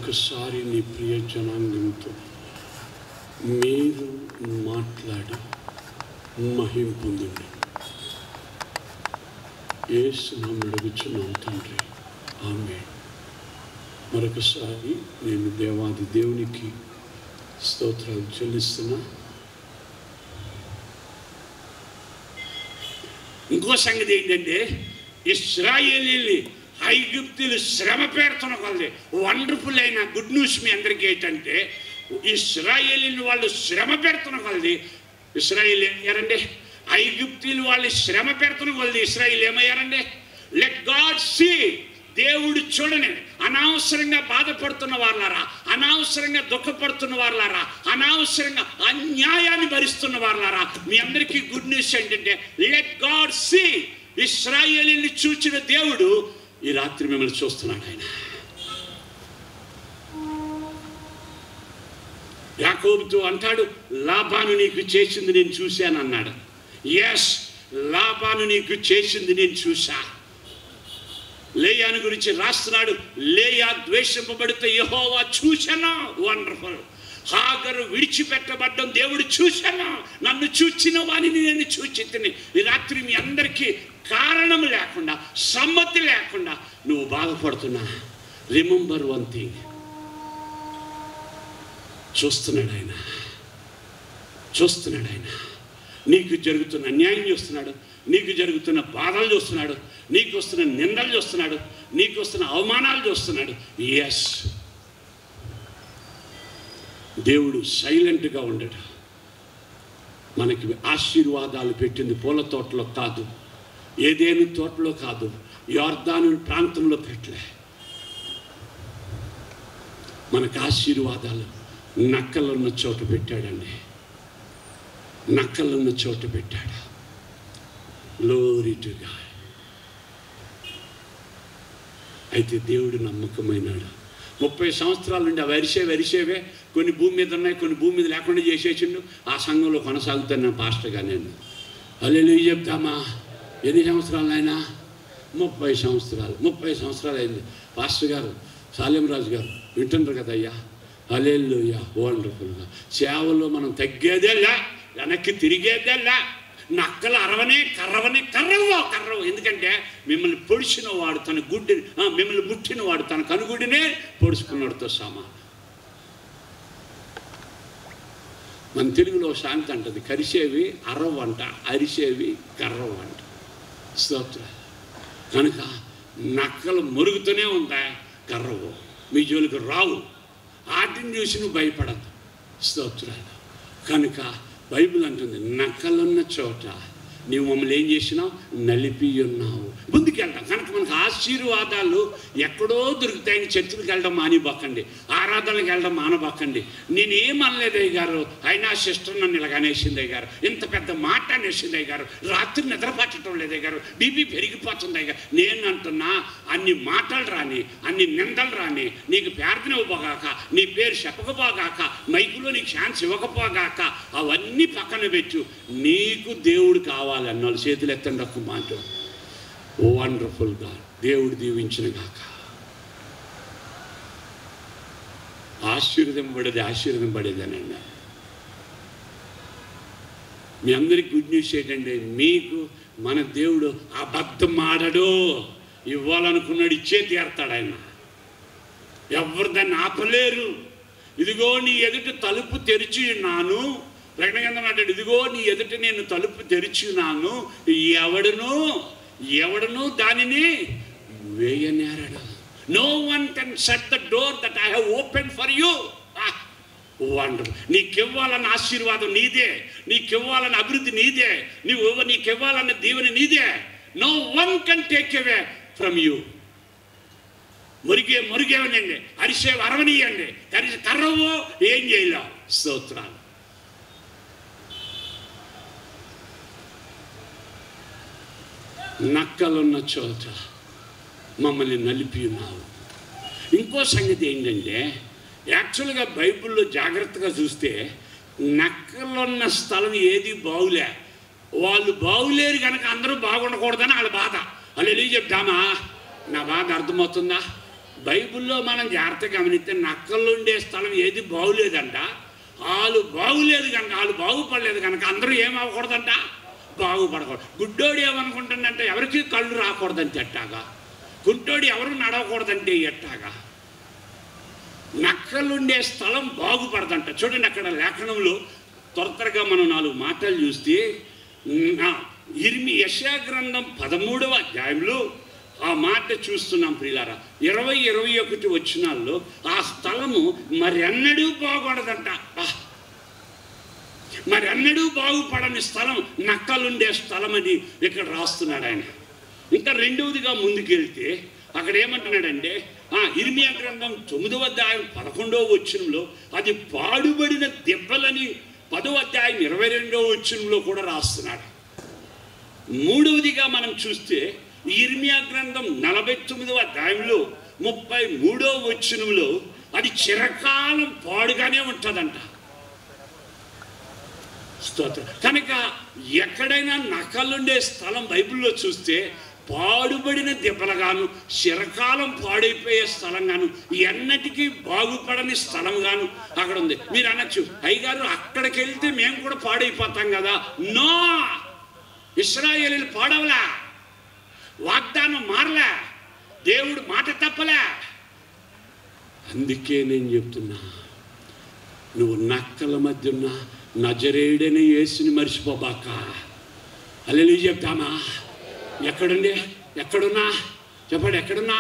మరొకసారి నీ ప్రియ జనాంగంతో మీరు మాట్లాడి మహిమ పొందండి. యేసు నామమున అడుగుచున్నాం తండ్రి, ఆమేన్. మరొకసారి నేను దేవాది దేవునికి స్తోత్రాలు చెల్లిస్తున్నా. ఇంకో సంగతి ఏంటంటే, ఇశ్రాయేలీని ఐగుప్తులు శ్రమ పెడుతున్న కొలది వండర్ఫుల్ అయిన గుడ్ న్యూస్ మీ అందరికీ ఏంటంటే, ఇశ్రాయేలీని వాళ్ళు శ్రమ పెడుతున్న కొలది ఇశ్రాయేల్ ఏమయ్యారండి? ఐగుప్తులు వాళ్ళు శ్రమ పెడుతున్న కొలది ఇశ్రాయేల్ ఏమయ్యారండి? లెట్ గాడ్ సీ, దేవుడు చూడని. అనవసరంగా బాధపడుతున్న వాళ్ళారా, అనవసరంగా దుఃఖపడుతున్న వాళ్ళారా, అనవసరంగా అన్యాయాన్ని భరిస్తున్న వాళ్ళారా, మీ అందరికీ గుడ్ న్యూస్ ఏంటంటే, లెట్ గాడ్ సీ. ఇశ్రాయేలీని చూచిన దేవుడు ఈ రాత్రి మిమ్మల్ని చూస్తున్నాడు. ఆయన యాకోబుతో అంటాడు, లాబాను నీకు చేసింది నేను చూశాను అన్నాడు. ఎస్, లాబాను నీకు చేసింది నేను చూశా. లేయాను గురించి రాస్తున్నాడు, లేయా ద్వేషింపబడితే యెహోవా చూశాను. వండర్ఫుల్. హాగరు విడిచిపెట్టబడ్డం దేవుడు చూశాను. నన్ను చూచిన వాడిని నేను చూచితిని. ఈ రాత్రి మీ అందరికీ కారణం లేకుండా, సమ్మతి లేకుండా నువ్వు బాధపడుతున్నా, రిమెంబర్ వన్ థింగ్, చూస్తున్నాడు ఆయన. చూస్తున్నాడు ఆయన. నీకు జరుగుతున్న అన్యాయం చూస్తున్నాడు, నీకు జరుగుతున్న బాధలు చూస్తున్నాడు, నీకు వస్తున్న నిందలు చూస్తున్నాడు, నీకు వస్తున్న అవమానాలు చూస్తున్నాడు. ఎస్, దేవుడు సైలెంట్గా ఉండడు. మనకి ఆశీర్వాదాలు పెట్టింది పూల తోటలో కాదు, ఏదేను తోటలో కాదు, యొర్దాను ప్రాంతంలో పెట్టలే. మనకు ఆశీర్వాదాలు నక్కలున్న చోట పెట్టాడండి. నక్కలున్న చోట పెట్టాడు. Glory to God. అయితే దేవుడు నమ్మకమైనాడు. 30 సంవత్సరాల నుండి ఆ వరిసేవే కొన్ని భూమి మీద ఉన్నాయి, కొన్ని భూమి మీద లేకుండా చేసేసిండు. ఆ సంఘంలో కొనసాగుతున్నా పాస్టర్గా నేను. హల్లెలూయా చెప్తామా? ఎన్ని సంవత్సరాలు అయినా? 30 సంవత్సరాలు. 30 సంవత్సరాలు అయింది. పాస్టర్ గారు సాలెంరాజు గారు వింటున్నారు కదా అయ్యా. హల్లెలూయా, వండర్ఫుల్గా. సేవల్లో మనం తగ్గేదేలా, వెనక్కి తిరిగేదేలా. నక్కలు అరవనే కర్రవు. ఎందుకంటే మిమ్మల్ని పొడిచిన వాడు తన గుడ్డిని, మిమ్మల్ని ముట్టిన వాడు తన కనుగుడినే పొడుచుకున్నాడుతో సమానం. మన తెలుగులో శాంతి అంటది, కరిసేవి అరవ అంట, అరిసేవి కర్రవు అంట. స్తోత్ర. కనుక నక్కలు మురుగుతూనే ఉందా, కర్రవు మీ జోలికి రావు. వాటిని చూసి నువ్వు భయపడద్దు. స్తోత్రాలు. కనుక బైబిల్ అంటుంది, నక్కలున్న చోట నీవు మమ్మల్ని ఏం చేసినావు? నలిపి ఉన్నావు. ముందుకెళ్తాం. కనుక మనకు ఆశీర్వాదాలు ఎక్కడో దొరుకుతాయని చర్చిలకు వెళ్ళడం మానిపోకండి, ఆరాధనలకు వెళ్ళడం మానబోకండి. నేనేం అనలేదు అయ్య గారు, అయినా సిస్టర్ నన్ను ఇలాగ అనేసింది అయ్య గారు, ఇంత పెద్ద మాట అనేసింది అయ్య గారు, రాత్రి నిద్ర పట్టడం లేదు అయ్య గారు, బీపీ పెరిగిపోతుంది అయ్య గారు. నేను అంటున్నా, అన్ని మాటలు రాని, అన్ని నిందలు రాని, నీకు ప్రార్థన ఇవ్వబోగాక, నీ పేరు చెప్పకపోగాక, మైకులో నీకు ఛాన్స్ ఇవ్వకపోగాక, అవన్నీ పక్కన పెట్టు. నీకు దేవుడు కావాలి అన్నాడు. చేతులు ఎత్తండి ఒక్క మాట. వండర్ఫుల్గా దేవుడు దీవించిన గాక. ఆశీర్వదింపబడేదనండి. మీ అందరికి గుడ్ న్యూస్ ఏంటంటే, మీకు మన దేవుడు అబద్ధం ఆడడు. ఇవ్వాలనుకున్నాడు, ఇచ్చే తీరుతాడు ఆయన. ఎవరు దాన్ని ఆపలేరు. ఇదిగో నీ ఎదుట తలుపు తెరిచి ఉన్నాను. ప్రకటన గ్రంథం అంటాడు, ఇదిగో నీ ఎదుట నేను తలుపు తెరిచున్నాను, ఎవడను దానిని వేయనేరడు. No one can shut the door that I have open for you. Wonder. నీకివ్వాలన్న ఆశీర్వాదం నీదే, నీకివ్వాలన్న అభివృద్ధి నీదే, నీకివ్వాలన్న దీవెన నీదే. No one can take away from you. మురిగేవనండి, అరిసేవి అరవనీయండి, కర్రవో ఏం చేయలే. స్తోత్రాలు. నక్కలున్న చోట మమ్మల్ని నలిపి ఉన్నావు. ఇంకో సంగతి ఏంటంటే, యాక్చువల్గా బైబిల్లో జాగ్రత్తగా చూస్తే నక్కలున్న స్థలం ఏది బాగులే. వాళ్ళు బాగులేరు కనుక అందరూ బాగుండకూడదని వాళ్ళ బాధ. హల్లెలూయా చెప్తామా? నా బాధ అర్థమవుతుందా? బైబిల్లో మనం జాగ్రత్తగా గమనిస్తే నక్కలు ఉండే స్థలం ఏది బాగులేదంట. వాళ్ళు బాగులేదు కనుక, వాళ్ళు బాగుపడలేదు కనుక అందరూ ఏమవ్వకూడదంట, బాగుపడకూడదు. గుడ్డోడు ఏమనుకుంటుందంటే ఎవరికి కళ్ళు రాకూడదంటే ఎట్టాగా, గుడ్డోడు ఎవరు నడవకూడదంటే ఎట్టాగా. నక్కలుండే స్థలం బాగుపడదంట. చూడండి అక్కడ లేఖనంలో త్వరగా మనం 4 మాటలు చూస్తే, యెషయా గ్రంథం 13వ అధ్యాయంలో ఆ మాట చూస్తున్నాం ప్రియులారా. 20-21 వచనాల్లో ఆ స్థలము మరెన్నడూ బాగుపడదంట. మరెన్నడూ బాగుపడని స్థలం నక్కలుండే స్థలం అని ఇక్కడ రాస్తున్నాడు ఆయన. ఇంకా రెండవదిగా ముందుకెళ్తే అక్కడ ఏమంటున్నాడంటే, ఇర్మియా గ్రంథం 9వ అధ్యాయం 11వ వచనంలో అది పాడుబడిన దెబ్బలని 10వ అధ్యాయం 22వ వచనంలో కూడా రాస్తున్నాడు. మూడవదిగా మనం చూస్తే ఇర్మియా గ్రంథం 49వ అధ్యాయంలో 33వ వచనంలో అది చిరకాలం పాడుగానే ఉంటుందంట. స్తోత్రం. కనుక ఎక్కడైనా నక్కలుండే స్థలం బైబిల్లో చూస్తే పాడుబడిన దెబ్బలుగాను, చిరకాలం పాడైపోయే స్థలంగాను, ఎన్నటికీ బాగుపడని స్థలంగాను అక్కడ ఉంది. మీరు అనొచ్చు, అయ్యగారు అక్కడికి వెళ్తే మేము కూడా పాడైపోతాం కదా. నో, ఇశ్రాయేలీలు పాడవలా, వాగ్దానం మారలే, దేవుడు మాట తప్పలే. అందుకే నేను చెప్తున్నా, నువ్వు నక్కల మధ్య ఉన్న నజరేయుడైన యేసుని మర్చిపోబాక. హల్లెలూయా చెప్తామా? ఎక్కడున్నా చెప్పండి, ఎక్కడున్నా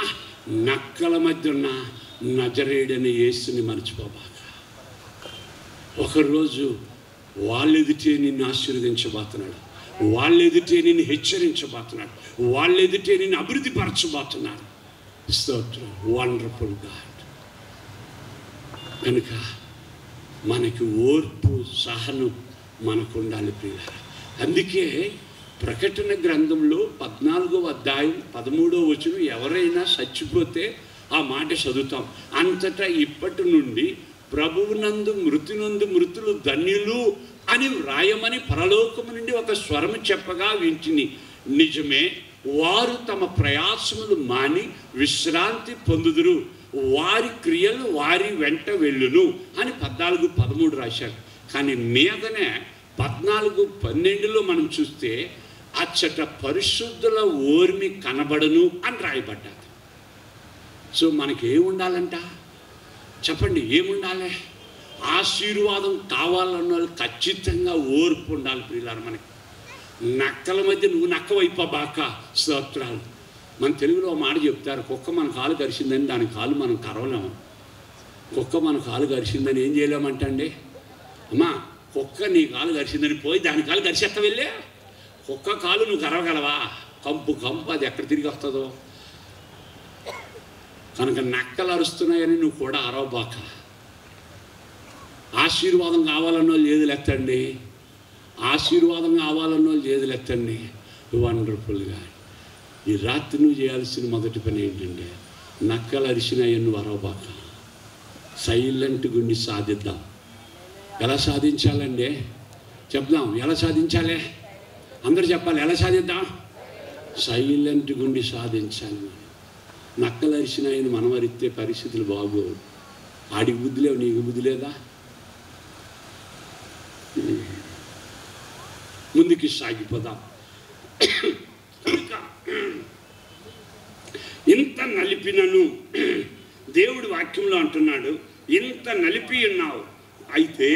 నక్కల మధ్య ఉన్న నజరేయుడైన యేసుని మర్చిపోబాక. ఒకరోజు వాళ్ళెదుటే నిన్ను ఆశీర్వదించబోతున్నాడు, వాళ్ళెదుటే నిన్ను హెచ్చరించబోతున్నాడు, వాళ్ళెదుటే నిన్ను అభివృద్ధి పరచబోతున్నాడు. స్తోత్రం. Wonderful God. కనుక మనకి ఓర్పు, సహనం మనకు ఉండాలి ప్రియులారా. అందుకే ప్రకటన గ్రంథంలో 14వ అధ్యాయం 13వ వచనం ఎవరైనా చచ్చిపోతే ఆ మాట చదువుతాం. అంతటా ఇప్పటి నుండి ప్రభువునందు మృతులు ధన్యులు అని వ్రాయమని పరలోకము నుండి ఒక స్వరము చెప్పగా వింటిని. నిజమే, వారు తమ ప్రయాసములు మాని విశ్రాంతి పొందుదురు, వారి క్రియలు వారి వెంట వెళ్ళును అని 14:13 రాశారు. కానీ మీదనే 14:12లో మనం చూస్తే అచ్చట పరిశుద్ధుల ఓర్మి కనబడను అని రాయబడ్డారు. సో మనకి ఏముండాలంట చెప్పండి, ఏముండాలి? ఆశీర్వాదం కావాలన్న వాళ్ళు ఖచ్చితంగా ఓర్పు ఉండాలి ప్రియులారా. మనకి నక్కల మధ్య నువ్వు నక్కవైపోబాక. స్తోత్రాలు. మన తెలుగులో మాట చెప్తారు, కుక్క మన కాలు కరిచిందని దాని కాలు మనం కరవలేము. కుక్క మన కాలు కరిచిందని ఏం చేయలేమంటండి? అమ్మా, కుక్క నీ కాలు కరిచిందని పోయి దాని కాలు కరిచేస్తా వెళ్ళే. కుక్క కాలు నువ్వు కరవగలవా? కంపు అది ఎక్కడ తిరిగి వస్తుందో. కనుక నక్కలు అరుస్తున్నాయని నువ్వు కూడా అరవబాక. ఆశీర్వాదం కావాలన్న వాళ్ళు చేతులెత్తండి, ఆశీర్వాదం కావాలన్న వాళ్ళు చేతులెత్తండి. వండర్ఫుల్గా ఈ రాత్రి నువ్వు చేయాల్సిన మొదటి పని ఏంటంటే, నక్కలు అరిసినాయని నువ్వు అరవబాక. సైలెంట్ గుండి సాధిద్దాం. ఎలా సాధించాలండి? చెప్దాం. ఎలా సాధించాలి? అందరూ చెప్పాలి. ఎలా సాధిద్దాం? సైలెంట్ గుండి సాధించాలి. నక్కలు అరిసినాయని మనం అరిస్తే పరిస్థితులు బాగోవు. ఆడికి బుద్ధి లేవు, నీకు బుద్ధి లేదా? ముందుకి సాగిపోదాం. ఇంత నలిపినను దేవుడు వాక్యంలో అంటున్నాడు, ఇంత నలిపి ఉన్నావు. అయితే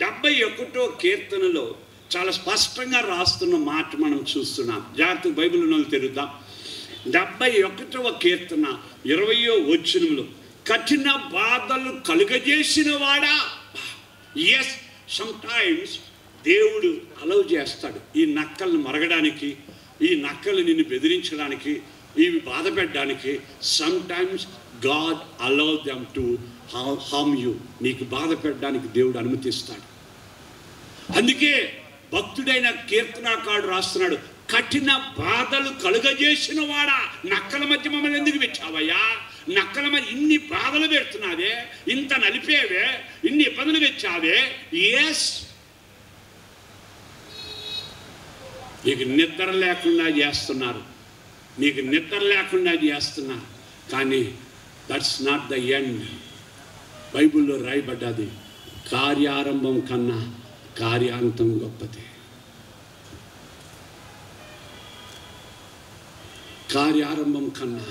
71వ కీర్తనలో చాలా స్పష్టంగా రాస్తున్న మాట మనం చూస్తున్నాం. జాగ్రత్త బైబిల్లో తెరుద్దాం. 71వ కీర్తన 20వ వచనంలో, కఠిన బాధలు కలుగజేసిన వాడా. ఎస్, సమ్టైమ్స్ దేవుడు అలౌ చేస్తాడు ఈ నక్కల్ని మరగడానికి, ఈ నక్కలు నిన్ను బెదిరించడానికి, ఇవి బాధ పెట్టడానికి. Sometimes God allow them to harm you. నీకు బాధ పెట్టడానికి దేవుడు అనుమతిస్తాడు. అందుకే భక్తుడైన కీర్తనాకారుడు రాస్తున్నాడు, కఠిన బాధలు కలుగజేసిన వాడా, నక్కల మధ్య మమ్మల్ని ఎందుకు పెట్టావయ్యా? నక్కల మధ్య ఇన్ని బాధలు పెడుతున్నావే, ఇంత నలిపేవే, ఇన్ని ఇబ్బందులు పెట్టావే. ఎస్, నీకు నిద్ర లేకుండా చేస్తున్నారు, నీకు నిద్ర లేకుండా చేస్తున్నారు. కానీ దట్స్ నాట్ ద ఎండ్. బైబిల్లో రాయబడ్డది, కార్యారంభం కన్నా కార్యాంతం గొప్పది. కార్యారంభం కన్నా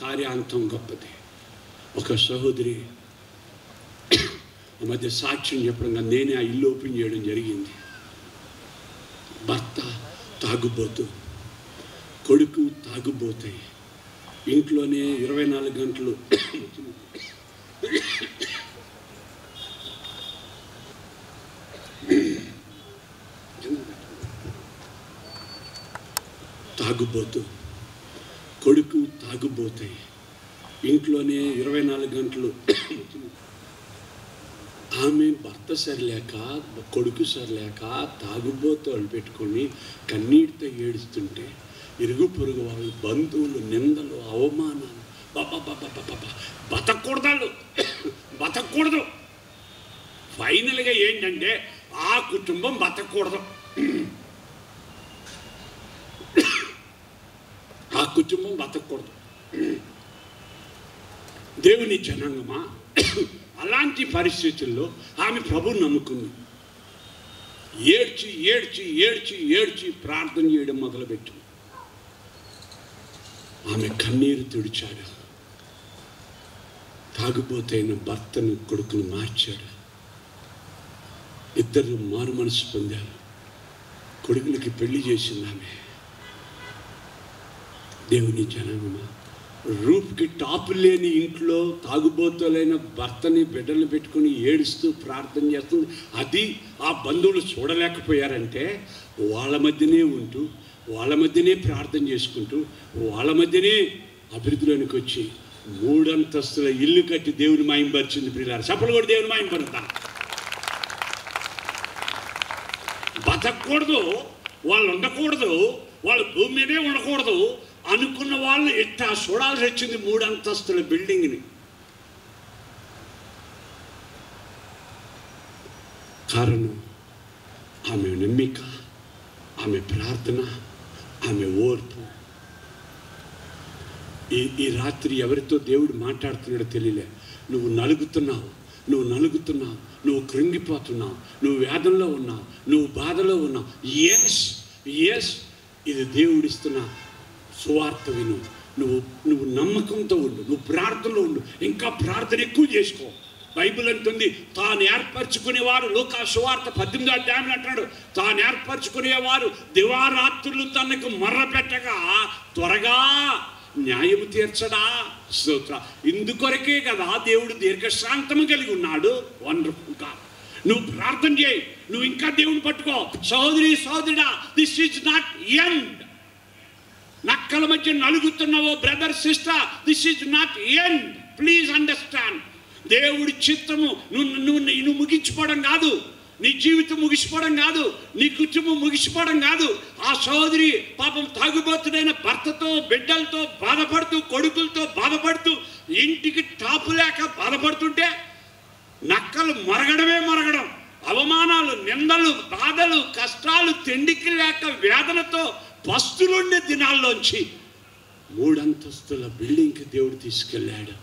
కార్యాంతం గొప్పది. ఒక సహోదరి ఆ మధ్య సాక్ష్యం చెప్పడంగా నేనే ఆ ఇల్లు ఓపెన్ చేయడం జరిగింది. భర్త తాగుబోతు, కొడుకు తాగుబోతాయి, ఇంట్లోనే 24 గంటలు తాగుబోతు, కొడుకు తాగుబోతాయి, ఇంట్లోనే 24 గంటలు. ఆమె భర్త సరిలేక, కొడుకు సరిలేక తాగుబోతు వాళ్ళు పెట్టుకొని కన్నీటితో ఏడుస్తుంటే ఇరుగు పొరుగు వాళ్ళు, బంధువులు, నిందలు, అవమానాలు, బతకూడదు. ఫైనల్గా ఏంటంటే ఆ కుటుంబం బతకూడదు, ఆ కుటుంబం బతకూడదు. దేవుని జనాంగమా, అలాంటి పరిస్థితుల్లో ఆమె ప్రభువుని నమ్ముకుంది. ఏడ్చి ఏడ్చి ఏడ్చి ఏడ్చి ప్రార్థన చేయడం మొదలుపెట్టింది. ఆమె కన్నీరు తుడిచాడు. తాగుబోతైన భర్తను, కొడుకును మార్చాడు. ఇద్దరు మారు మనసు పొందారు. కొడుకులకి పెళ్లి చేసింది ఆమె. దేవుని జనాంగమా, రూప్కి టాపు లేని ఇంట్లో తాగుబోతులైన భర్తని, బిడ్డలు పెట్టుకుని ఏడుస్తూ ప్రార్థన చేస్తుంది. అది ఆ బంధువులు చూడలేకపోయారంటే వాళ్ళ మధ్యనే ఉంటూ, వాళ్ళ మధ్యనే ప్రార్థన చేసుకుంటూ, వాళ్ళ మధ్యనే అభివృద్ధిలోనికి వచ్చి 3 అంతస్తుల ఇల్లు కట్టి దేవుని మాయింపరిచింది. ప్రియులారా, చప్పలు కూడా దేవుని మాయింపరుతా. బతకూడదు, వాళ్ళు ఉండకూడదు, వాళ్ళు భూమి మీదే ఉండకూడదు అనుకున్న వాళ్ళు ఎట్టా చూడాల్సి వచ్చింది 3 అంతస్తుల బిల్డింగ్ని. కారణం ఆమె నమ్మిక, ఆమె ప్రార్థన, ఆమె ఓర్పు. ఈ రాత్రి ఎవరితో దేవుడు మాట్లాడుతున్నాడో తెలియలే. నువ్వు నలుగుతున్నావు, నువ్వు కృంగిపోతున్నావు, నువ్వు వేదనలో ఉన్నావు, నువ్వు బాధలో ఉన్నావు. ఎస్ ఇది దేవుడిస్తున్న సువార్త విను. నువ్వు నమ్మకంతో ఉండు, నువ్వు ప్రార్థనలో ఉండు, ఇంకా ప్రార్థన ఎక్కువ చేసుకో. బైబిల్ అంటుంది, తాను ఏర్పరచుకునేవారు, లూకా సువార్త 18వ అధ్యాయంలో అంటున్నాడు, తాను ఏర్పరచుకునేవారు దివారాత్రులు తనకు మర్ర పెట్టగా త్వరగా న్యాయము తీర్చడా. స్తోత్ర. ఇందుకొరకే కదా దేవుడు దీర్ఘశాంతము కలిగి ఉన్నాడు. వండర్ఫుల్గా నువ్వు ప్రార్థన చేయి, నువ్వు ఇంకా దేవుని పట్టుకో. సహోదరుడా, దిస్ ఈజ్ నాట్ ఎండ్. నక్కల మధ్య నలుగుతున్నావో brother, sister, this is not end. Please understand. దేవుడి చిత్తము నువ్వు ముగించిపోవడం కాదు, నీ జీవితం ముగిసిపోవడం కాదు, నీ కుటుంబం ముగిసిపోవడం కాదు. ఆ సహోదరి పాపం తాగుబోతుడైన భర్తతో, బిడ్డలతో బాధపడుతూ, కొడుకులతో బాధపడుతూ, ఇంటికి టాపు లేక బాధపడుతుంటే నక్కలు మరగడం, అవమానాలు, నిందలు, బాధలు, కష్టాలు, తిండికి లేక వేదనతో పస్తులుండే దినాల్లోంచి 3 అంతస్తుల బిల్డింగ్కి దేవుడు తీసుకెళ్ళాడు.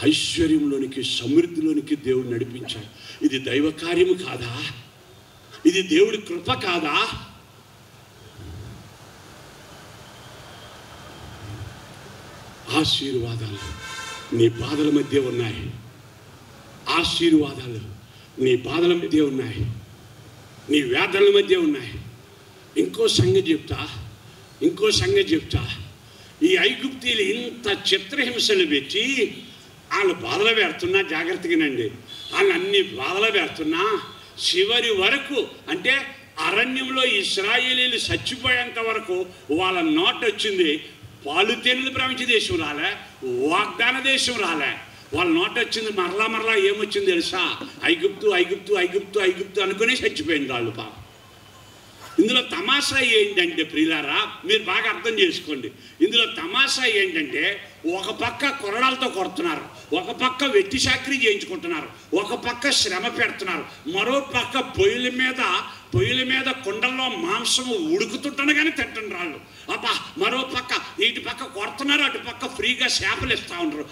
ఐశ్వర్యంలోనికి, సమృద్ధిలోనికి దేవుడు నడిపించాడు. ఇది దైవ కార్యము కాదా? ఇది దేవుడి కృప కాదా? ఆశీర్వాదాలు నీ బాధల మధ్య ఉన్నాయి. ఆశీర్వాదాలు నీ బాధల మధ్య ఉన్నాయి, నీ వేదనల మధ్య ఉన్నాయి. ఇంకో సంగతి చెప్తా. ఈ ఐగుప్తీలు ఇంత చిత్రహింసలు పెట్టి వాళ్ళు బాధలు పెడుతున్నా, జాగ్రత్తగానండి, వాళ్ళు అన్ని బాధలు పెడుతున్నా చివరి వరకు, అంటే అరణ్యంలో ఇశ్రాయేలీలు చచ్చిపోయేంత వరకు వాళ్ళ నోట వచ్చింది పాలు తేనెలు ప్రపంచ దేశం రాలే, వాగ్దాన దేశం రాలే. వాళ్ళ నోట వచ్చింది మరలా ఏమొచ్చింది తెలుసా? ఐగుప్తు అనుకునే చచ్చిపోయింది వాళ్ళు పాపం. ఇందులో తమాషా ఏంటంటే ప్రియులారా, మీరు బాగా అర్థం చేసుకోండి. ఇందులో తమాషా ఏంటంటే, ఒక పక్క కొరడాలతో కొడుతున్నారు, ఒక పక్క వెట్టి చాకరీ చేయించుకుంటున్నారు, ఒక పక్క శ్రమ పెడుతున్నారు, మరో పక్క పొయ్యిల మీద కుండల్లో మాంసము ఉడుకుతుంటాను కానీ తింటున్న రాళ్ళు. అబ్బా, మరో పక్క ఇటు పక్క కొడుతున్నారు, అటు పక్క ఫ్రీగా చేపలు ఇస్తూ ఉంటారు,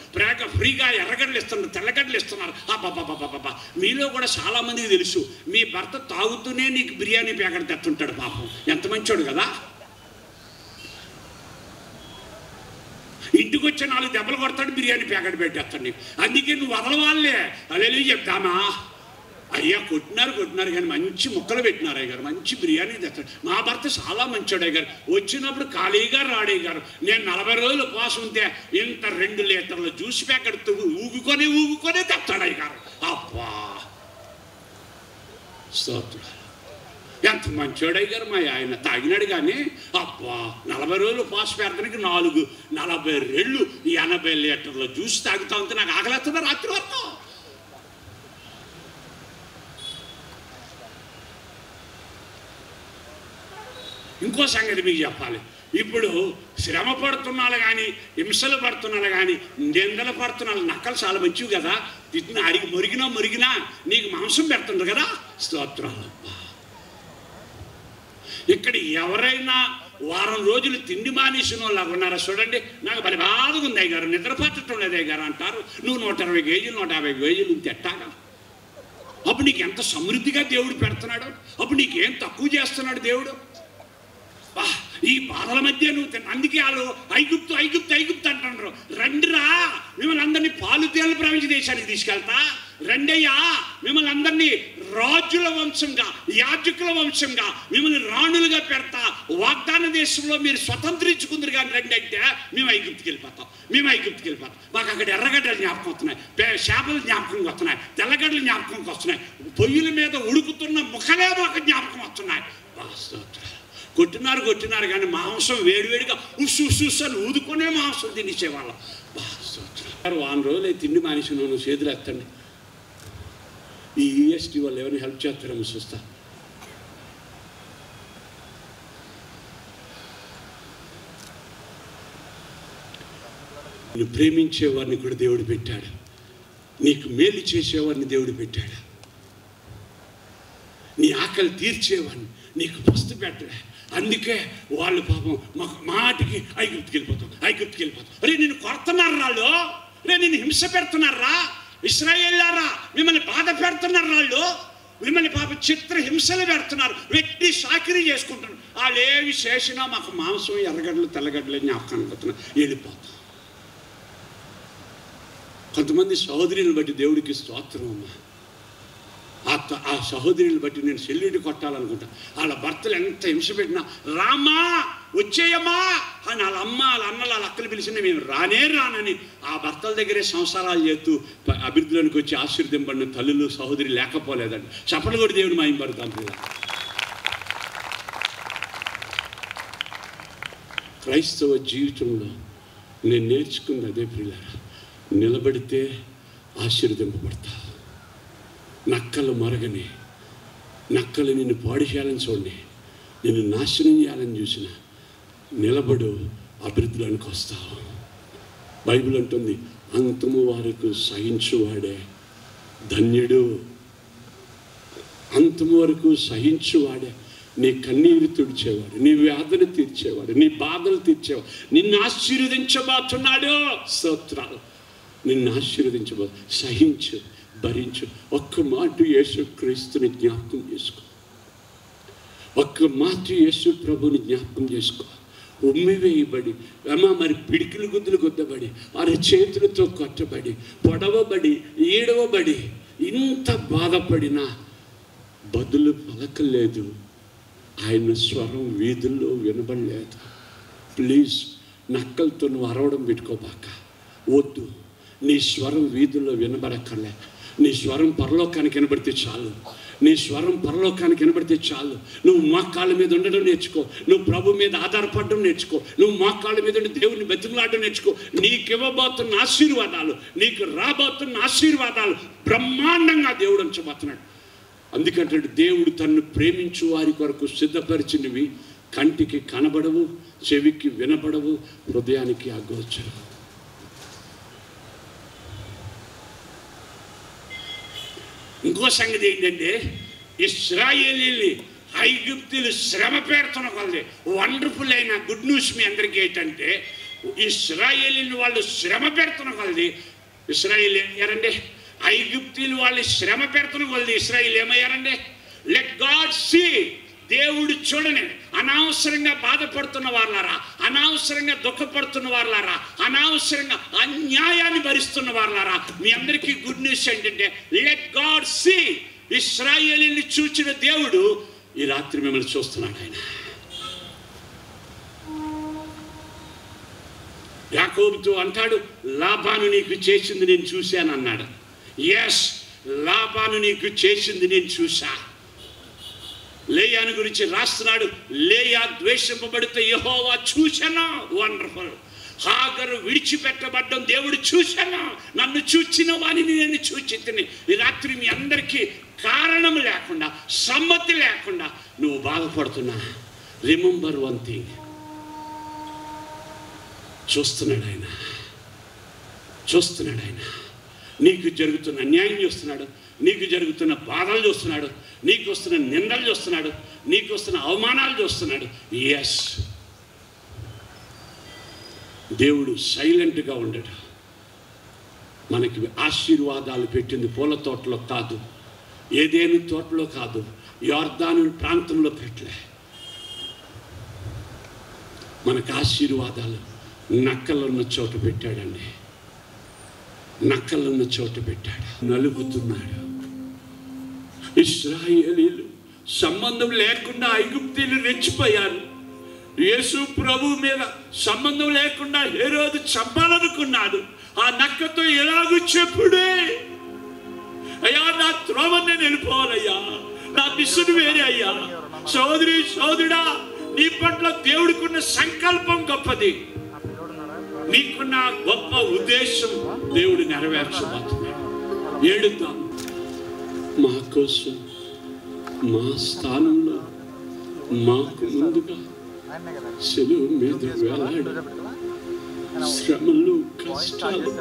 ఫ్రీగా ఎర్రగడ్డలు ఇస్తున్నారు, తెల్లగడ్డలు ఇస్తున్నారు. అబ్బాబాబాబాబా, మీలో కూడా చాలామందికి తెలుసు, మీ భర్త తాగుతూనే నీకు బిర్యానీ ప్యాకెట్ తెస్తుంటాడు. పాపం ఎంత మంచోడు కదా. ఇంటికి వచ్చే 4 దెబ్బలు కొడతాడు, బిర్యానీ ప్యాకెట్ పెట్టేస్తాడు నీకు. అందుకే నువ్వు వదలవాళ్ళే అదే చెప్తామా. అయ్యా కొట్టినారు కానీ మంచి ముక్కలు పెట్టినారు అయ్య గారు, మంచి బిర్యానీ తెస్తాడు. మా భర్త చాలా మంచోడు అయ్య గారు, వచ్చినప్పుడు ఖాళీగా రాడయ్య గారు. నేను 40 రోజులు ఉపవాసం ఉంటే ఇంత 2 లీటర్ల జ్యూస్ ప్యాకెట్ ఊగుకొనే తెస్తాడు అయ్య గారు. అబ్బా, స్తోత్రం. ఎంత మంచోడు అయ్య గారు మా ఆయన. తాగినాడు కానీ అబ్బా, 40 రోజులు ఉపవాస పెడతానికి 40 రెళ్ళు 80 లీటర్ల జ్యూస్ తాగుతా ఉంటే నాకు ఆకలిస్తుందా రాత్రి వరకు. ఇంకో సంగతి మీకు చెప్పాలి. ఇప్పుడు శ్రమ పడుతున్నాళ్ళు కానీ, హింసలు పడుతున్నాళ్ళు కానీ, నిందలు పడుతున్నాళ్ళు, నక్కలు చాలా మంచివి కదా. తిట్టిన అడిగి మురిగినా నీకు మాంసం పెడుతుండ్రు కదా. స్తోత్రాలు. ఇక్కడ ఎవరైనా వారం రోజులు తిండి మానేసిన వాళ్ళు ఉన్నారా చూడండి. నాకు మరి బాధగా ఉంది అయ్య గారు, నిద్ర పట్టడం లేదు అయ్య గారు అంటారు. నువ్వు 120 కేజీలు 150 కేజీలు తెట్టాగా. అప్పుడు నీకు ఎంత సమృద్ధిగా దేవుడు పెడుతున్నాడు, అప్పుడు నీకేం తక్కువ చేస్తున్నాడు దేవుడు. ఈ బాధల మధ్య నువ్వు అందుకే వాళ్ళు ఐగుప్తు అంటున్నారు. రండిరా, మిమ్మల్ని అందరినీ పాలు తేళ్ల ప్రపంచ దేశానికి తీసుకెళ్తా. రెండయ్యా, మిమ్మల్ని అందరినీ రాజుల వంశంగా, యాజకుల వంశంగా, మిమ్మల్ని రాణులుగా పెడతా. వాగ్దాన దేశంలో మీరు స్వతంత్రించుకుందరు కానీ రండి అంటే మేము ఐగుప్తుకి వెళ్ళిపోతాం. మాకు అక్కడ ఎర్రగడ్డలు జ్ఞాపకం వస్తున్నాయి, చేపలు జ్ఞాపకంగా వస్తున్నాయి, తెల్లగడ్డలు జ్ఞాపకంకి వస్తున్నాయి, పొయ్యిల మీద ఉడుకుతున్న ముఖలే మాకు జ్ఞాపకం వస్తున్నాయి. కొట్టినారు కానీ మాంసం వేడివేడిగా ఉస్సు అని ఊదుకునే మాంసం తినేసేవాళ్ళం. వారం రోజులు తిండి మానేసి నన్ను చేతులు ఎత్తండి. ఈ ఈఎస్టీ వాళ్ళు ఎవరిని హెల్ప్ చేస్తారేమో చూస్తా. నిన్ను ప్రేమించేవారిని కూడా దేవుడు పెట్టాడు, నీకు మేలు చేసేవారిని దేవుడు పెట్టాడు, నీ ఆకలి తీర్చేవాడిని నీకు పస్తు పెట్టాడు. అందుకే వాళ్ళు పాపం మాటికి ఐగుప్తుకి వెళ్ళిపోతాం. అరే నిన్ను కొడుతున్నారు రాళ్ళు, రే నిన్ను హింస పెడుతున్నారా, ఇశ్రాయేలులారా మిమ్మల్ని బాధ పెడుతున్నారు రాళ్ళు, మిమ్మల్ని పాప చిత్ర హింసలు పెడుతున్నారు, వెట్టి చాకిరీ చేసుకుంటున్నారు. వాళ్ళు ఏవి చేసినా మాకు మాంసం ఎర్రగడ్డలు తెల్లగడ్డలు జ్ఞాపకానికి వస్తున్నారు, వెళ్ళిపోతాం. కొంతమంది సహోదరులను బట్టి దేవుడికి స్తోత్రం అమ్మా. ఆ సహోదరులను బట్టి నేను సెల్యూటి కొట్టాలనుకుంటా. వాళ్ళ భర్తలు ఎంత హింస పెట్టినా రామా వచ్చేయమ్మా అని వాళ్ళ అమ్మ వాళ్ళ అన్నలు వాళ్ళ అక్కలు పిలిచినా మేము రానని ఆ భర్తల దగ్గరే సంసారాలు చేస్తూ అభివృద్ధిలోనికి వచ్చి ఆశీర్వదింపడిన తల్లులు సహోదరి లేకపోలేదండి. చప్పట్లు కూడా దేవుడు మాయింపడతాం. క్రైస్తవ జీవితంలో నేను నేర్చుకుంది అదే ప్రియులారా, నిలబడితే ఆశీర్వదింపబడతా. నక్కలు మరగని, నక్కలు నిన్ను పాడు చేయాలని చూడండి, నిన్ను నాశనం చేయాలని చూసిన నిలబడు, అభివృద్ధిలోనికి వస్తావు. బైబిల్ అంటుంది అంతము వరకు సహించువాడే ధన్యుడు. అంతము వరకు సహించువాడే నీ కన్నీరు తుడిచేవాడు, నీ వ్యాధులు తీర్చేవాడు, నీ బాధలు తీర్చేవాడు, నిన్ను ఆశీర్వదించబోతున్నాడు. స్తోత్రాలు. నిన్ను ఆశీర్వదించబో. సహించు, భరించు. ఒక్క మాట యేసుక్రీస్తుని జ్ఞాపకం చేసుకో, ఒక్క మాట యేసు ప్రభుని జ్ఞాపకం చేసుకో. ఉమ్మివేయబడి మరి పిడికిలు గుద్దులు గుద్దబడి చేతులతో కొట్టబడి పొడవబడి ఈడవబడి ఇంత బాధపడినా బదులు పలకలేదు, ఆయన స్వరం వీధుల్లో వినబడలేదు. ప్లీజ్ నక్కలతో నువ్వు అరవడం పెట్టుకోబాక, వద్దు. నీ స్వరం వీధుల్లో వినబడక్కర్లే, నీ స్వరం పరలోకానికి వినబడితే చాలు, నీ స్వరం పరలోకానికి వినబడితే చాలు. నువ్వు మోకాళ్ళ మీద ఉండడం నేర్చుకో, నువ్వు ప్రభు మీద ఆధారపడడం నేర్చుకో, నువ్వు మోకాళ్ళ మీద ఉండి దేవుని బతిమలాడడం నేర్చుకో. నీకు ఇవ్వబోతున్న ఆశీర్వాదాలు, నీకు రాబోతున్న ఆశీర్వాదాలు బ్రహ్మాండంగా దేవుడు ఉంచబోతున్నాడు. అందుకంటే దేవుడు తన్ను ప్రేమించు వారి కొరకు సిద్ధపరిచినవి కంటికి కనబడవు, చెవికి వినబడవు, హృదయానికి అగోచరవు. ఇంకో సంగతి ఏంటంటే, ఇశ్రాయేలీల్ని ఐగుప్తులు శ్రమ పెడుతున్న కొలది వండర్ఫుల్ అయిన గుడ్ న్యూస్ మీ అందరికీ ఏంటంటే, ఇశ్రాయేలీని వాళ్ళు శ్రమ పెడుతున్న కొలది ఇశ్రాయేల్ ఏమయ్యారండి? ఐగుప్తులు వాళ్ళు శ్రమ పెడుతున్న కొలది ఇశ్రాయేల్ ఏమయ్యారండి? లెట్ గాడ్ సీ, దేవుడు చూడని. అనవసరంగా బాధపడుతున్న వాళ్ళారా, అనవసరంగా దుఃఖపడుతున్న వాళ్ళారా, అనవసరంగా అన్యాయాన్ని భరిస్తున్న వాళ్ళారా, మీ అందరికీ గుడ్ న్యూస్ ఏంటంటే, లెట్ గాడ్ సీ. ఇశ్రాయేలీని చూచిన దేవుడు ఈ రాత్రి మిమ్మల్ని చూస్తున్నాడు. ఆయన యాకోబుతో అంటాడు, లాబాను నీకు చేసింది నేను చూశాను అన్నాడు. ఎస్, లాబాను నీకు చేసింది నేను చూశా. లేయాను గురించి రాస్తున్నాడు, లేయా ద్వేషింపబడితే యెహోవా చూశాను. వండర్ఫుల్. హాగరు విడిచిపెట్టబడ్డం దేవుడు చూశాను. నన్ను చూచిన వాడిని నేను చూచితిని. ఈ రాత్రి మీ అందరికీ కారణం లేకుండా, సమ్మతి లేకుండా నువ్వు బాధపడుతున్నా, రిమెంబర్ వన్ థింగ్, చూస్తున్నాడు ఆయన, చూస్తున్నాడు ఆయన. నీకు జరుగుతున్న అన్యాయం చూస్తున్నాడు, నీకు జరుగుతున్న బాధలు చూస్తున్నాడు, నీకు వస్తున్న నిందలు చూస్తున్నాడు, నీకు వస్తున్న అవమానాలు చూస్తున్నాడు. ఎస్, దేవుడు సైలెంట్గా ఉండడు. మనకి ఆశీర్వాదాలు పెట్టింది పూల తోటలో కాదు, ఏదేను తోటలో కాదు, యొర్దాను ప్రాంతంలో పెట్టలే. మనకు ఆశీర్వాదాలు నక్కలున్న చోట పెట్టాడండి, నక్కలున్న చోట పెట్టాడు. నలుగుతున్నాడు. ఇశ్రాయేలీలు సంబంధం లేకుండా ఐగుప్తీయులు రెచ్చిపోయారు. యేసు ప్రభు మీద సంబంధం లేకుండా హేరోదు చంపాలనుకున్నాడు. ఆ నక్కతో ఎలాగూ చెప్పుడే, అయ్యా నా త్రోవని నేను వెళ్ళిపోవాలయ్యా, నా మిస్సును వేరే అయ్యా. సోదరి సోదరుడా, నీ పట్ల దేవుడికున్న సంకల్పం గొప్పది, నీకున్న గొప్ప ఉద్దేశం దేవుడు నెరవేర్చబోతున్నాడు. ఏడుద్దాం. మా కోసం, మా స్థానంలో, మాకు ముందుగా సెలువు మీద వేలాడు శ్రమలు, కష్టాలు,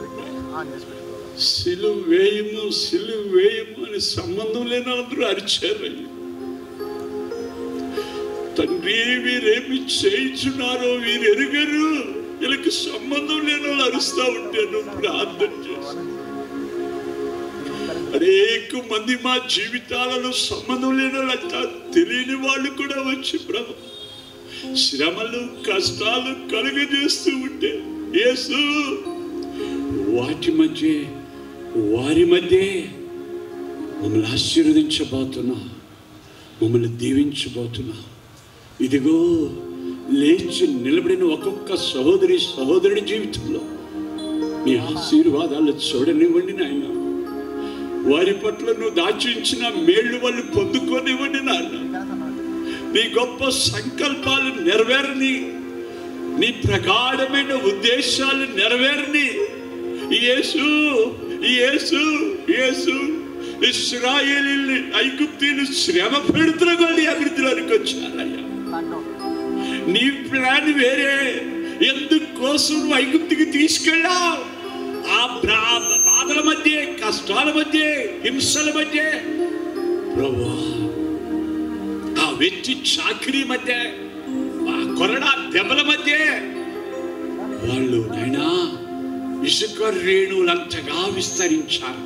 సిలువ వేయము, సిలువ వేయము అని సంబంధం లేని అందరూ అరిచారు. తండ్రి, వీరేమి చేయించున్నారో వీరు ఎరుగరు. వీళ్ళకి సంబంధం లేని వాళ్ళు అరుస్తూ ఉంటే నువ్వు ప్రార్థన చేసి, అనేక మంది మా జీవితాలలో సంబంధం లేని వాళ్ళంతా తెలియని వాళ్ళు కూడా వచ్చి ప్రభు శ్రమలు, కష్టాలు కలుగజేస్తూ ఉంటే, యేసు వాటి మధ్య, వారి మధ్య మమ్మల్ని ఆశీర్వదించబోతున్నా, మమ్మల్ని దీవించబోతున్నా. ఇదిగో లేచి నిలబడిన ఒక్కొక్క సహోదరి సహోదరుడి జీవితంలో నీ ఆశీర్వాదాలు చూడనివ్వండి నాయన. వారి పట్ల నువ్వు దాచించిన మేళ్ళు వాళ్ళు పొందుకోనివ్వండి నాయన. నీ గొప్ప సంకల్పాలు నెరవేరని, నీ ప్రగాఢమైన ఉద్దేశాలు నెరవేరని. యేసు యేసు యేసు ఇశ్రాయేలీయుల్ని ఐగుప్తీయులు శ్రమ పెడుతున్న కొలది అభివృద్ధిలోనికి వచ్చారయ్యా. నీ ప్లాన్ వేరే. ఎందుకోసం నువ్వు ఐగుప్తికి తీసుకెళ్ళావు? ఆ బాధల మధ్య, కష్టాల మధ్య, హింసల మధ్య, ప్రభువా ఆ వ్యక్తి చాకిరీ మధ్య, ఆ కొరడా దెబ్బల మధ్య వాళ్ళు నైనా ఇసుక రేణువులంతగా విస్తరించారు,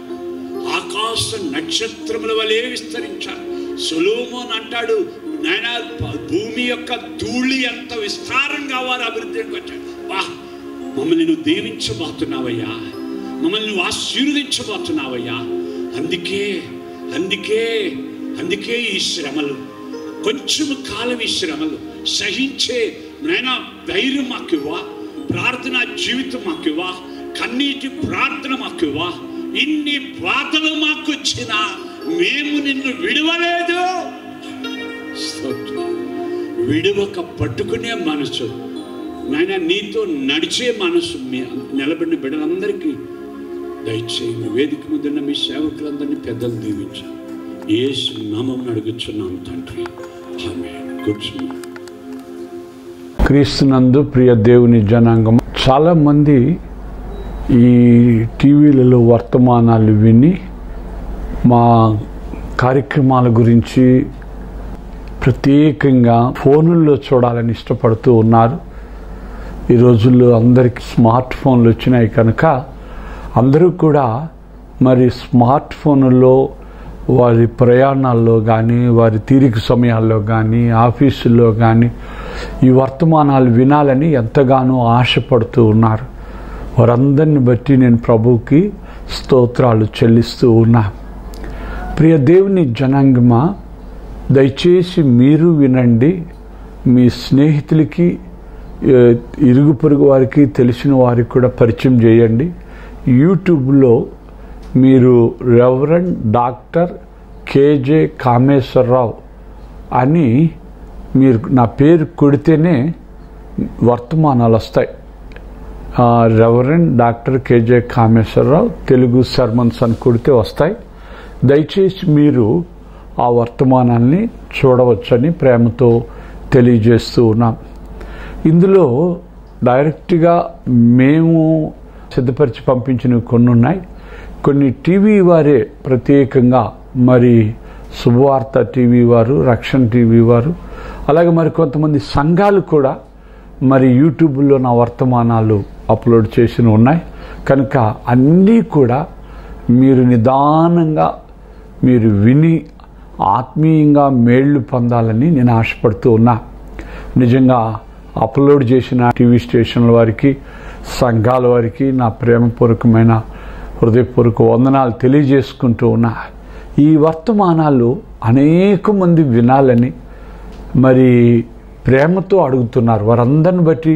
ఆకాశ నక్షత్రముల వలె విస్తరించారు. సొలొమోను అంటాడు, నాయన భూమి యొక్క ధూళి ఎంత విస్తారంగా వారు అభివృద్ధికి వచ్చారు. వా, మమ్మల్ని నువ్వు దీవించబోతున్నావయ్యా, మమ్మల్ని నువ్వు ఆశీర్వదించబోతున్నావయ్యా. అందుకే అందుకే అందుకే ఈ శ్రమలు, కొంచెము కాలం ఈ శ్రమలు సహించే నాయన ధైర్యం మాకు ఇవ్వా, ప్రార్థన జీవితం మాకు ఇవ్వా, కన్నీటి ప్రార్థన మాకు ఇవ్వా. ఇన్ని బాధలు మాకు వచ్చినా మేము నిన్ను విడవలేదు. విడవక పట్టుకునే మనసు నాయన, నీతో నడిచే మనసు నిలబడిన బిడ్డలందరికీ దయచేయండి. వేదిక ముందున్న మీ సేవకులందరినీ పెద్దలు దీవించాలి. యేసు నామమున అడుగుచున్నాం తండ్రి, ఆమేన్. కూర్చున్నాం. క్రీస్తునందు ప్రియ దేవుని జనాంగం, చాలామంది ఈ టీవీలలో వర్తమానాలు విని మా కార్యక్రమాల గురించి ప్రత్యేకంగా ఫోనుల్లో చూడాలని ఇష్టపడుతూ ఉన్నారు. ఈ రోజుల్లో అందరికీ స్మార్ట్ ఫోన్లు వచ్చినాయి కనుక అందరూ కూడా మరి స్మార్ట్ ఫోన్లలో వారి ప్రయాణాల్లో కానీ, వారి తీరిక సమయాల్లో కానీ, ఆఫీసుల్లో కానీ ఈ వర్తమానాలు వినాలని ఎంతగానో ఆశపడుతూ ఉన్నారు. వారందరిని బట్టి నేను ప్రభువుకి స్తోత్రాలు చెల్లిస్తూ ఉన్నా. ప్రియ దేవుని జనాంగమా, దయచేసి మీరు వినండి. మీ స్నేహితులకి, ఇరుగు పొరుగు వారికి, తెలిసిన వారికి కూడా పరిచయం చేయండి. యూట్యూబ్లో మీరు రెవరెండ్ డాక్టర్ కేజే కామేశ్వరరావు అని మీరు నా పేరు కొడితేనే వర్తమానాలు వస్తాయి. Reverend doctor K J Kameswararao Telugu sermons అని కొడితే వస్తాయి. దయచేసి మీరు ఆ వర్తమానాన్ని చూడవచ్చని ప్రేమతో తెలియజేస్తూ ఉన్నాం. ఇందులో డైరెక్ట్గా మేము సిద్ధపరిచి పంపించినవి కొన్ని ఉన్నాయి. కొన్ని టీవీ వారే ప్రత్యేకంగా, మరి శుభవార్త టీవీ వారు, రక్షణ టీవీ వారు, అలాగే మరి కొంతమంది సంఘాలు కూడా మరి యూట్యూబ్లో నా వర్తమానాలు అప్లోడ్ చేసి ఉన్నాయి. కనుక అన్నీ కూడా మీరు నిదానంగా మీరు విని ఆత్మీయంగా మేళ్లు పొందాలని నేను ఆశపడుతూ ఉన్నా. నిజంగా అప్లోడ్ చేసిన టీవీ స్టేషన్ల వారికి, సంఘాల వారికి నా ప్రేమపూర్వకమైన హృదయపూర్వక వందనాలు తెలియజేసుకుంటూ ఉన్నా. ఈ వర్తమానాలు అనేక మంది వినాలని మరి ప్రేమతో అడుగుతున్నారు. వారందరిని బట్టి,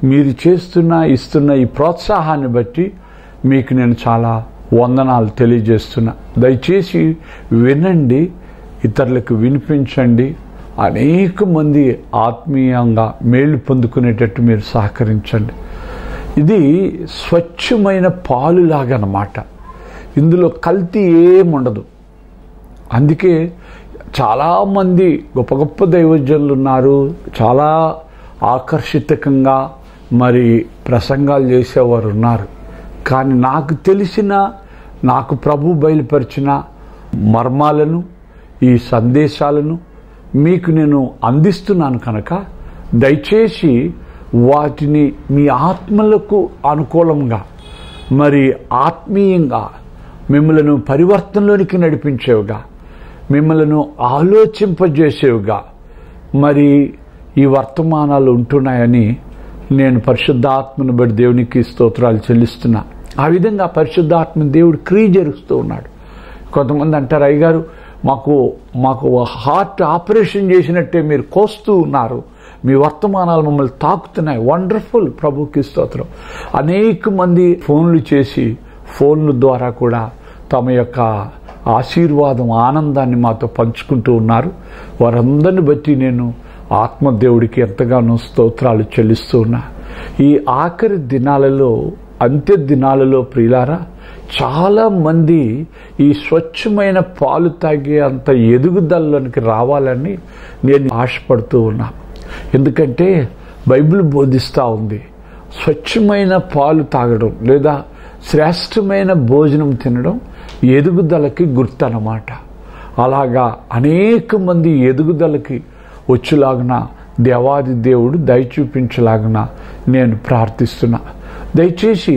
మీరు ఇస్తున్న ఈ ప్రోత్సాహాన్ని బట్టి మీకు నేను చాలా వందనాలు తెలియజేస్తున్నా. దయచేసి వినండి, ఇతరులకు వినిపించండి. అనేక మంది ఆత్మీయంగా మేలు పొందుకునేటట్టు మీరు సహకరించండి. ఇది స్వచ్ఛమైన పాలులాగా అన్నమాట. ఇందులో కల్తీ ఏముండదు. అందుకే చాలామంది గొప్ప గొప్ప దైవజనులు ఉన్నారు. చాలా ఆకర్షితకంగా మరి ప్రసంగాలు చేసేవారు ఉన్నారు. కానీ నాకు తెలిసిన, నాకు ప్రభు బయలుపరిచిన మర్మాలను, ఈ సందేశాలను మీకు నేను అందిస్తున్నాను కనుక దయచేసి వాటిని మీ ఆత్మలకు అనుకూలంగా, మరి ఆత్మీయంగా మిమ్మలను పరివర్తనలోనికి నడిపించేవిగా, మిమ్మలను ఆలోచింపజేసేవిగా మరి ఈ వర్తమానాలు ఉంటున్నాయని నేను పరిశుద్ధాత్మను బట్టి దేవునికి స్తోత్రాలు చెల్లిస్తున్నా. ఆ విధంగా పరిశుద్ధాత్మ దేవుడు క్రియ జరుస్తూ ఉన్నాడు. కొంతమంది అంటారు, అయ్యగారు మాకు హార్ట్ ఆపరేషన్ చేసినట్టే మీరు కోస్తూ ఉన్నారు, మీ వర్తమానాలు మమ్మల్ని తాకుతున్నాయి. వండర్ఫుల్, ప్రభుకి స్తోత్రం. అనేక మంది ఫోన్లు చేసి ఫోన్ల ద్వారా కూడా తమ యొక్క ఆశీర్వాదం, ఆనందాన్ని మాతో పంచుకుంటూ ఉన్నారు. వారందరిని బట్టి నేను ఆత్మదేవుడికి ఎంతగానో స్తోత్రాలు చెల్లిస్తూ ఉన్నా. ఈ ఆఖరి దినాలలో, అంత్య దినాలలో ప్రియులారా, చాలా మంది ఈ స్వచ్ఛమైన పాలు తాగే అంత ఎదుగుదలలోనికి రావాలని నేను ఆశపడుతూ ఉన్నా. ఎందుకంటే బైబిల్ బోధిస్తూ ఉంది, స్వచ్ఛమైన పాలు తాగడం లేదా శ్రేష్టమైన భోజనం తినడం ఎదుగుదలకి గుర్తు అన్నమాట. అలాగా అనేక మంది ఎదుగుదలకి వచ్చేలాగున దేవాది దేవుడు దయ చూపించలాగున నేను ప్రార్థిస్తున్నా. దయచేసి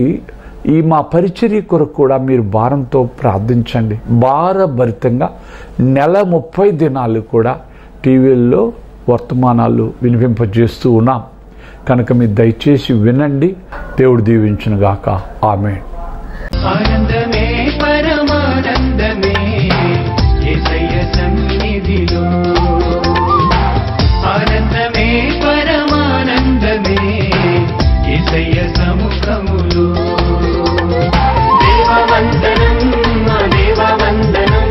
ఈ మా పరిచర్య కొరకు కూడా మీరు భారంతో ప్రార్థించండి. భారభరితంగా నెల 30 దినాలు కూడా టీవీల్లో వర్తమానాలు వినిపింపజేస్తూ ఉన్నాం కనుక మీరు దయచేసి వినండి. దేవుడు దీవించునుగాక. ఆమేన్.